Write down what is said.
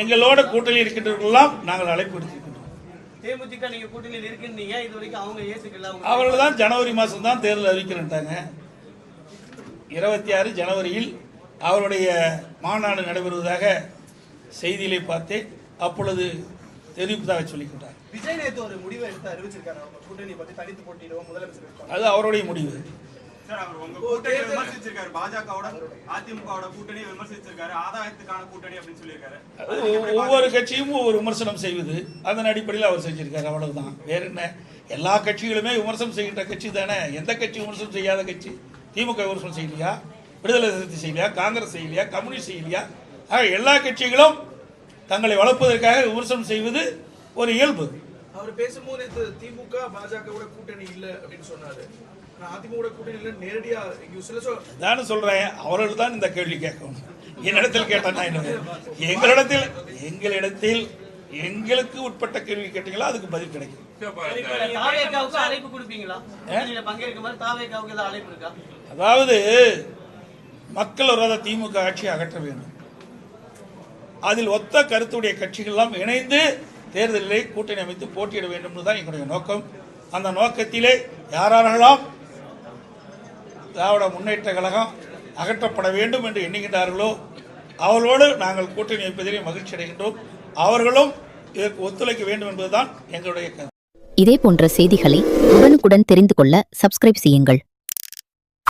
எங்களோட கூட்டணி இருக்கின்றவர்களெல்லாம் நாங்கள் அழைப்பு விடுத்திருக்கின்றோம். தேமுதிக நீங்க கூட்டணியில் இருக்கீங்க, இது வரைக்கும் அவங்க ஏத்துக்கல. அவர்கள் தான் ஜனவரி மாதம் தான் தேர்தல் அறிவிக்கிறேன்ட்டாங்க. 26 ஜனவரியில் அவருடைய மாநாடு நடைபெறுவதாக செய்தியிலே பார்த்தேன். அப்பொழுது தெரிவிப்பதாக சொல்லிக்கிட்டார். விஜய் நேத்து ஒரு முடிவை எடுத்து அறிவிச்சிருக்காரு, அவங்க கூட்டணி பத்தி தனித்து போட்டியிடுவோம் முதலமைச்சர். அது அவருடைய முடிவு. சார், அவர் உங்க கூட்டணி விமர்சிச்சிருக்காரு, பாஜகவோட அதிமுகவோட கூட்டணி விமர்சிச்சிருக்காரு, ஆதாயத்துக்கான கூட்டணி அப்படின்னு சொல்லியிருக்காரு. ஒவ்வொரு கட்சியும் ஒவ்வொரு விமர்சனம் செய்வது, அதன் அடிப்படையில் அவர் செஞ்சிருக்காரு, அவ்வளவுதான். வேற என்ன? எல்லா கட்சிகளுமே விமர்சனம் செய்கின்ற கட்சி தானே. எந்த கட்சி விமர்சனம் செய்யாத கட்சி? திமுக விமர்சனம் செய்யலையா? விடுதலை சிறுத்தை செய்யலையா? காங்கிரஸ் செய்யலையா? கம்யூனிஸ்ட் செய்யலையா? எல்லா கட்சிகளும் தங்களை வளர்ப்பதற்காக விமர்சனம் செய்வது ஒரு இயல்பு. அவர் பேசும்போது திமுக பாஜகவோட கூட்டணி இல்லை அப்படின்னு சொன்னாரு. அதிமுக கூட்டணி இல்லை நேரடியா நான் சொல்றேன், அவர்கள் தான் இந்த கேள்வி கேட்கணும். என்னிடத்தில் கேட்டா எங்களிடத்தில் எங்களுக்கு உட்பட்ட கேள்வி கேட்டீங்களா, அதுக்கு பதில் கிடைக்கும். அதாவது மக்கள் விரோத திமுக ஆட்சியை அகற்ற வேண்டும். அதில் ஒத்த கருத்துடைய கட்சிகள் இணைந்து தேர்தலிலே கூட்டணி அமைத்து போட்டியிட வேண்டும் தான் எங்களுடைய நோக்கம். அந்த நோக்கத்திலே யாரெல்லாம் திராவிட முன்னேற்ற கழகம் அகற்றப்பட வேண்டும் என்று எண்ணுகின்றார்களோ அவர்களோடு நாங்கள் கூட்டணி வைப்பதிலே மகிழ்ச்சி அடைகின்றோம். அவர்களும் இதற்கு ஒத்துழைக்க வேண்டும் என்பதுதான் எங்களுடைய கருத்து. இதே போன்ற செய்திகளை உடனுக்குடன் தெரிந்து கொள்ள சப்ஸ்கிரைப் செய்யுங்கள்.